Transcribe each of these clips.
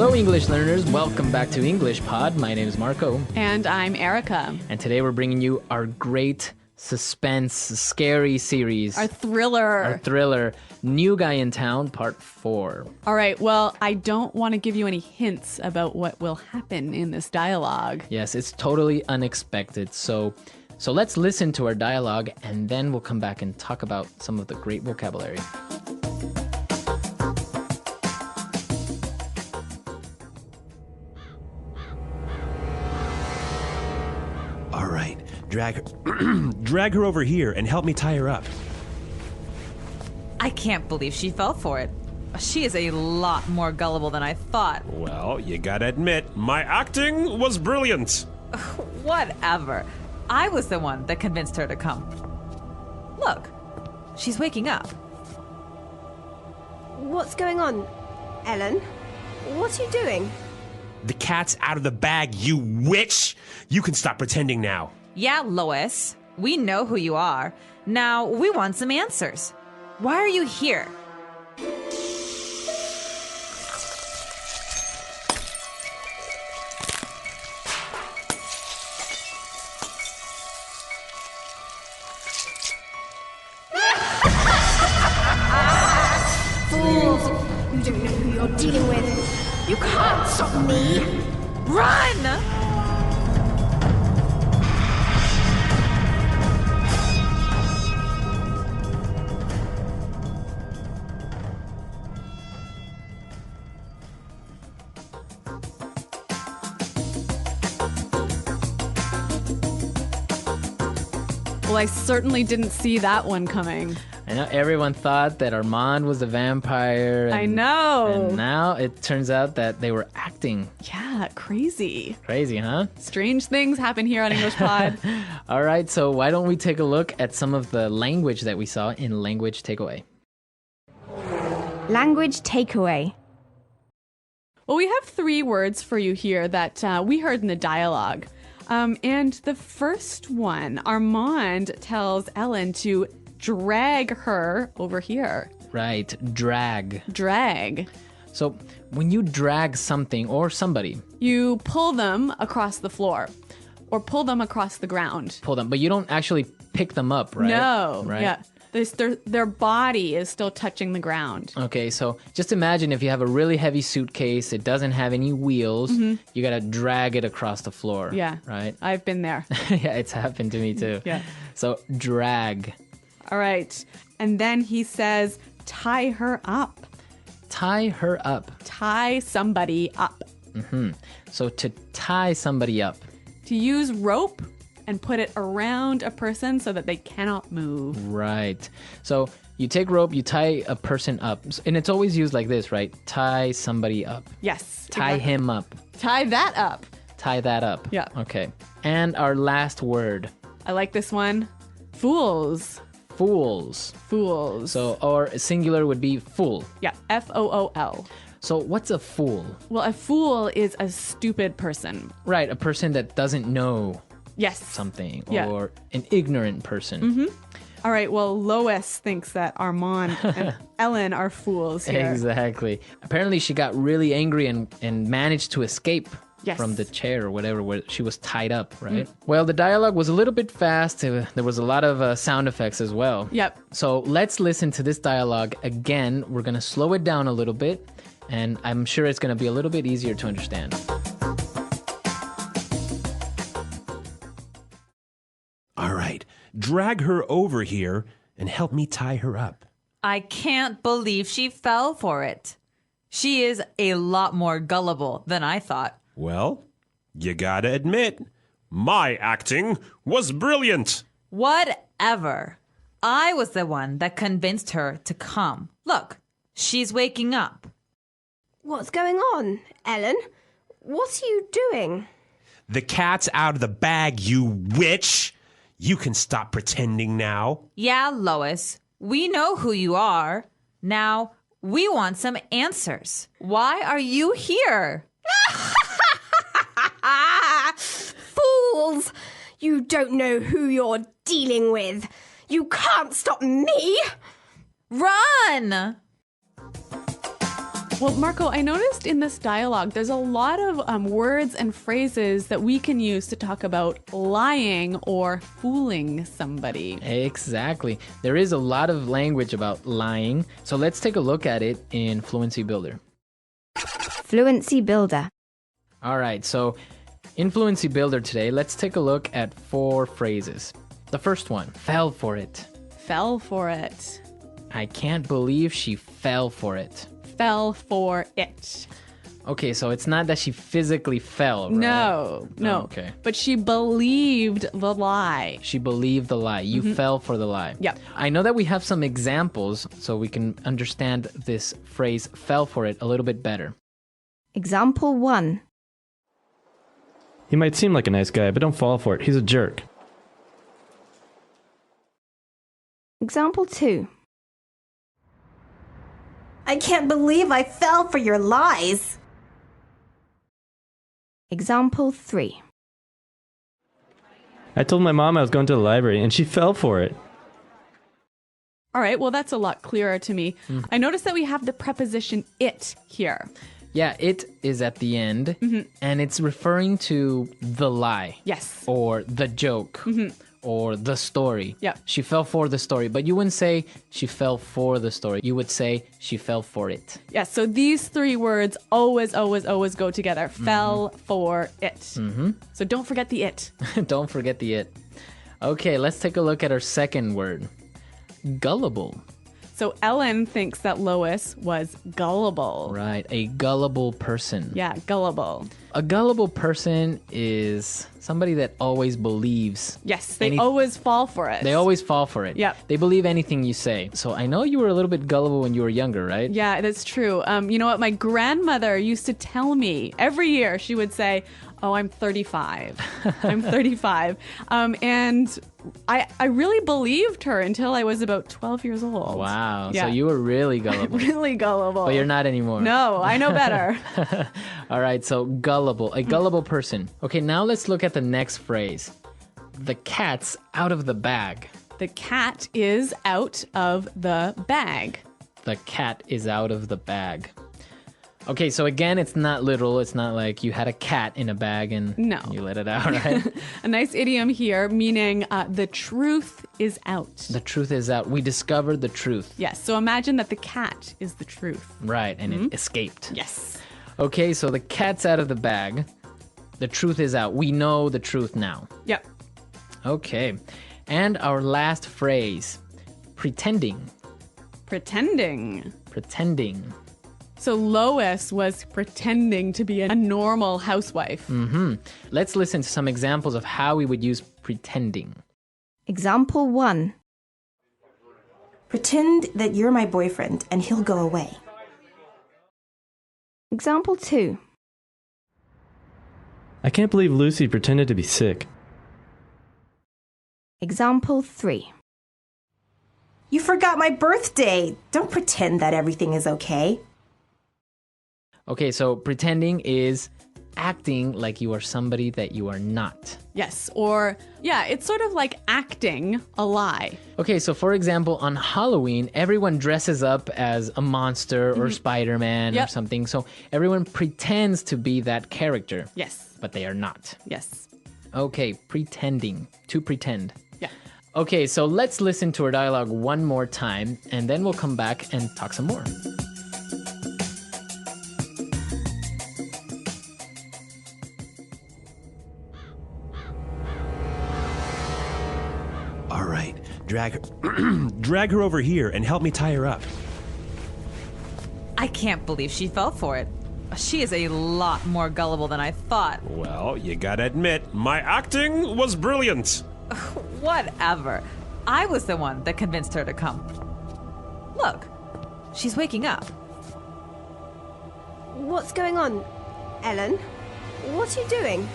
Hello, English learners. Welcome back to English Pod. My name is Marco. And I'm Erica. And today we're bringing you our great suspense, scary series. Our thriller. New Guy in Town, Part 4. All right, well, I don't want to give you any hints about what will happen in this dialogue. Yes, it's totally unexpected. So let's listen to our dialogue, and then we'll come back and talk about some of the great vocabulary. All right, drag her over here and help me tie her up. I can't believe she fell for it. She is a lot more gullible than I thought. Well, you gotta admit, my acting was brilliant. Whatever. I was the one that convinced her to come. Look, she's waking up. What's going on, Ellen? What are you doing? The cat's out of the bag, you witch! You can stop pretending now. Yeah, Lois, we know who you are. Now, we want some answers. Why are you here? Fools! You don't know who you're dealing with. You can't stop me! Run! Well, I certainly didn't see that one coming. I know everyone thought that Armand was a vampire. I know. And now it turns out that they were acting. Yeah, crazy. Crazy, huh? Strange things happen here on English Pod. All right, so why don't we take a look at some of the language that we saw in Language Takeaway. Language takeaway. Well, we have 3 words for you here that we heard in the dialogue. And the first one, Armand tells Ellen to drag her over here. Right, drag. Drag. So when you drag something or somebody, You pull them across the floor or pull them across the ground. pull them, but you don't actually pick them up, right? No. Right? Yeah. Their body is still touching the ground. Okay, so just imagine if you have a really heavy suitcase, it doesn't have any wheels, you gotta drag it across the floor. Yeah. Right? I've been there. Yeah, it's happened to me too. Yeah. So drag. All right. And then he says, tie her up. Tie her up. Tie somebody up. So to tie somebody up. To use rope and put it around a person so that they cannot move. Right. So you take rope, you tie a person up. And it's always used like this, right? Tie somebody up. Yes. Tie exactly. him up. Tie that up. Tie that up. Yeah. Okay. And our last word, I like this one. Fools. fools. Fools. So, or singular would be fool. yeah, F-O-O-L. So what's a fool? Well, a fool is a stupid person. Right, a person that doesn't know Yes. something, Yeah. or an ignorant person. All right, well, Lois thinks that Armand and Ellen are fools here. Exactly. Apparently she got really angry and managed to escape Yes. from the chair or whatever where she was tied up, right? Well, the dialogue was a little bit fast. There was a lot of sound effects as well. Yep. So let's listen to this dialogue again. We're going to slow it down a little bit, and I'm sure it's going to be a little bit easier to understand. All right, drag her over here and help me tie her up. I can't believe she fell for it. She is a lot more gullible than I thought. Well, you gotta admit, my acting was brilliant. Whatever. I was the one that convinced her to come. Look, she's waking up. What's going on, Ellen? What are you doing? The cat's out of the bag, you witch! You can stop pretending now. Yeah, Lois, we know who you are. Now, we want some answers. Why are you here? Fools! You don't know who you're dealing with. You can't stop me! Run! Well, Marco, I noticed in this dialogue, there's a lot of words and phrases that we can use to talk about lying or fooling somebody. Exactly. There is a lot of language about lying. So let's take a look at it in Fluency Builder. Fluency Builder. All right, so in Fluency Builder today, let's take a look at 4 phrases. The first one, fell for it. Fell for it. I can't believe she fell for it. Fell for it. Okay, so it's not that she physically fell, right? No. Oh, okay. But she believed the lie. She believed the lie. You fell for the lie. Yep. I know that we have some examples so we can understand this phrase fell for it a little bit better. Example 1. He might seem like a nice guy, but don't fall for it. He's a jerk. Example 2. I can't believe I fell for your lies. Example 3. I told my mom I was going to the library, and she fell for it. All right, well, that's a lot clearer to me. I noticed that we have the preposition it here. Yeah, it is at the end, and it's referring to the lie. Yes. Or the joke. Or the story. Yep. She fell for the story, but you wouldn't say she fell for the story. You would say she fell for it. Yes, so these 3 words always go together. Fell for it. So don't forget the it. Don't forget the it. Okay, let's take a look at our second word. Gullible. So Ellen thinks that Lois was gullible. Right, a gullible person. Yeah, gullible. A gullible person is somebody that always believes. Yes, they always fall for it. They always fall for it. Yep. They believe anything you say. So I know you were a little bit gullible when you were younger, right? Yeah, that's true. You know what? My grandmother used to tell me every year, she would say, "Oh, I'm 35. I'm 35." And I really believed her until I was about 12 years old. Wow. Yeah. So you were really gullible. Really gullible. But you're not anymore. No, I know better. All right, so gullible, a gullible person. Okay, now let's look at the next phrase. The cat's out of the bag. The cat is out of the bag. The cat is out of the bag. Okay, so again, it's not literal. It's not like you had a cat in a bag and No. you let it out, right? A nice idiom here, meaning the truth is out. The truth is out. We discovered the truth. Yes, so imagine that the cat is the truth. Right, and it escaped. Yes. Okay, so the cat's out of the bag. The truth is out. We know the truth now. Yep. Okay, and our last phrase, pretending. Pretending. Pretending. So Lois was pretending to be a normal housewife. Let's listen to some examples of how we would use pretending. Example 1. Pretend that you're my boyfriend and he'll go away. Example 2. I can't believe Lucy pretended to be sick. Example 3. You forgot my birthday. Don't pretend that everything is okay. Okay, so pretending is acting like you are somebody that you are not. Yes, or yeah, it's sort of like acting a lie. Okay, so for example, on Halloween, everyone dresses up as a monster or Spider-Man or Yep. something. So everyone pretends to be that character, Yes. but they are not. Yes. Okay, pretending. To pretend. Yeah. Okay, so let's listen to our dialogue one more time, and then we'll come back and talk some more. All right, drag her, drag her over here and help me tie her up. I can't believe she fell for it. She is a lot more gullible than I thought. Well, you gotta admit, my acting was brilliant. Whatever. I was the one that convinced her to come. Look, she's waking up. What's going on, Ellen? What are you doing?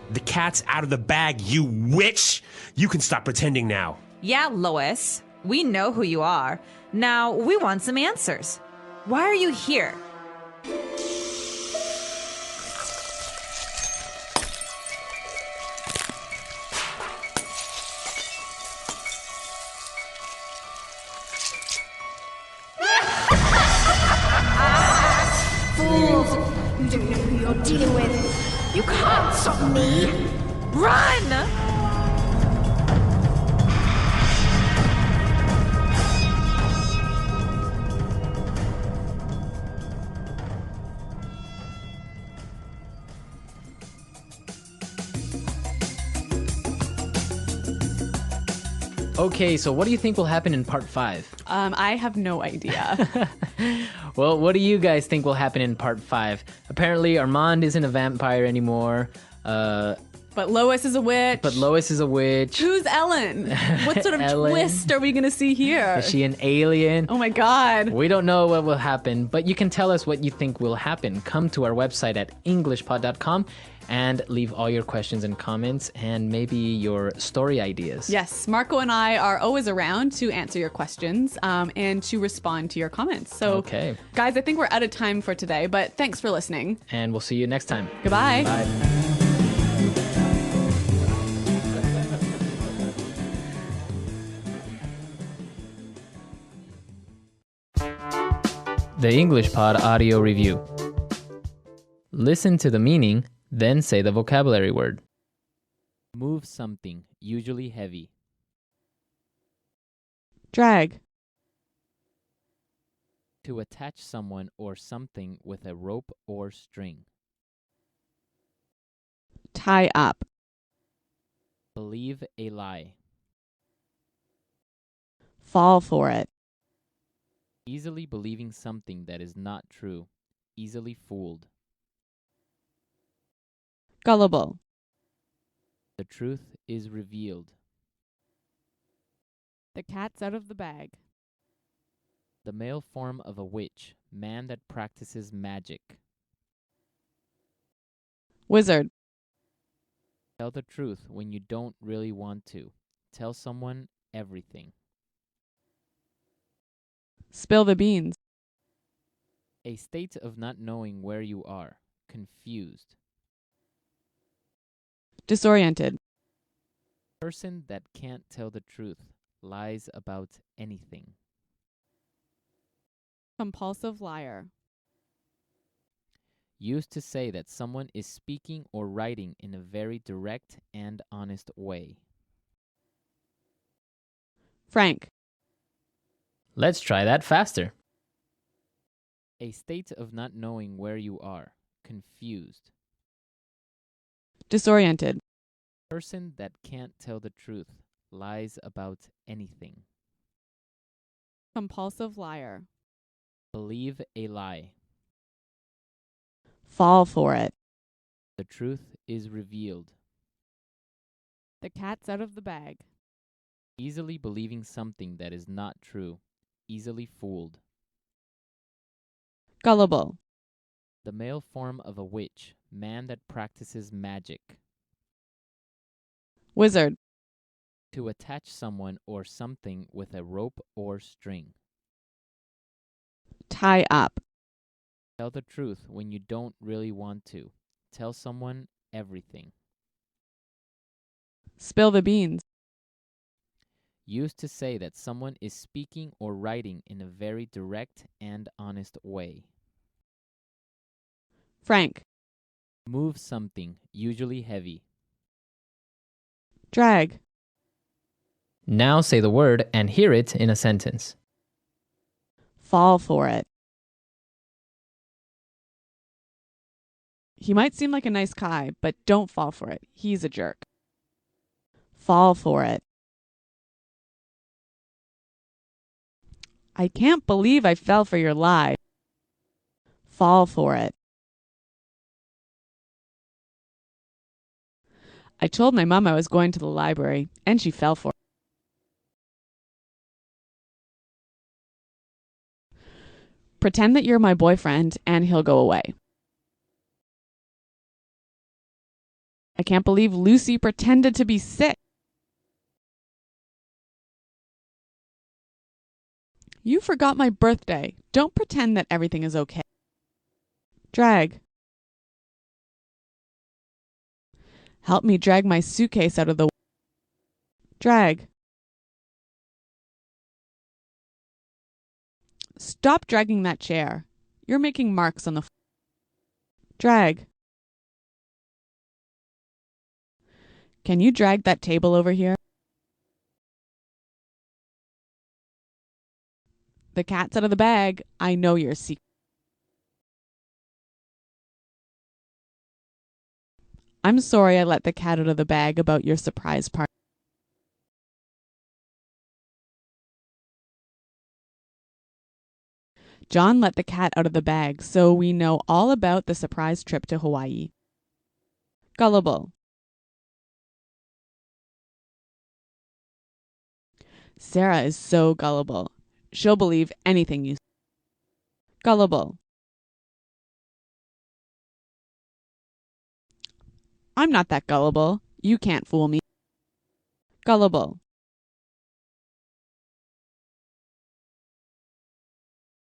The cat's out of the bag, you witch! You can stop pretending now. Yeah, Lois, we know who you are. Now, we want some answers. Why are you here? You don't know who you're dealing with. You can't stop me. Run! Okay, so what do you think will happen in part 5? I have no idea. Well, what do you guys think will happen in part 5? Apparently, Armand isn't a vampire anymore. But Lois is a witch. But Lois is a witch. Who's Ellen? What sort of Ellen. twist are we going to see here? Is she an alien? Oh my god. We don't know what will happen, but you can tell us what you think will happen. Come to our website at englishpod.com and leave all your questions and comments and maybe your story ideas. Yes, Marco and I are always around to answer your questions and to respond to your comments. So, Okay. guys, I think we're out of time for today, but thanks for listening. And we'll see you next time. Goodbye. Bye. The English Pod Audio Review. Listen to the meaning, then say the vocabulary word. Move something, usually heavy. Drag. To attach someone or something with a rope or string. Tie up. Believe a lie. Fall for it. Easily believing something that is not true. Easily fooled. Gullible. The truth is revealed. The cat's out of the bag. The male form of a witch, man that practices magic. Wizard. Tell the truth when you don't really want to. Tell someone everything. Spill the beans. A state of not knowing where you are. Confused. Disoriented. Person that can't tell the truth. Lies about anything. Compulsive liar. Used to say that someone is speaking or writing in a very direct and honest way. Frank. Let's try that faster. A state of not knowing where you are. Confused. Disoriented. Person that can't tell the truth. Lies about anything. Compulsive liar. Believe a lie. Fall for it. The truth is revealed. The cat's out of the bag. Easily believing something that is not true. Easily fooled. Gullible. The male form of a witch, man that practices magic. Wizard. To attach someone or something with a rope or string. Tie up. Tell the truth when you don't really want to. Tell someone everything. Spill the beans. Used to say that someone is speaking or writing in a very direct and honest way. Frank. Move something, usually heavy. Drag. Now say the word and hear it in a sentence. Fall for it. He might seem like a nice guy, but don't fall for it. He's a jerk. Fall for it. I can't believe I fell for your lie. Fall for it. I told my mom I was going to the library, and she fell for it. Pretend that you're my boyfriend, and he'll go away. I can't believe Lucy pretended to be sick. You forgot my birthday. Don't pretend that everything is okay. Drag. Help me drag my suitcase out of the... Drag. Stop dragging that chair. You're making marks on the... Drag. Can you drag that table over here? The cat's out of the bag. I know your secret. I'm sorry I let the cat out of the bag about your surprise party. John let the cat out of the bag, so we know all about the surprise trip to Hawaii. Gullible. Sarah is so gullible. She'll believe anything you say. Gullible. I'm not that gullible. You can't fool me. Gullible.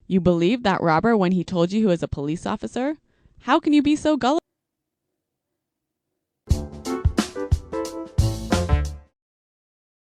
You believed that robber when he told you he was a police officer? How can you be so gullible?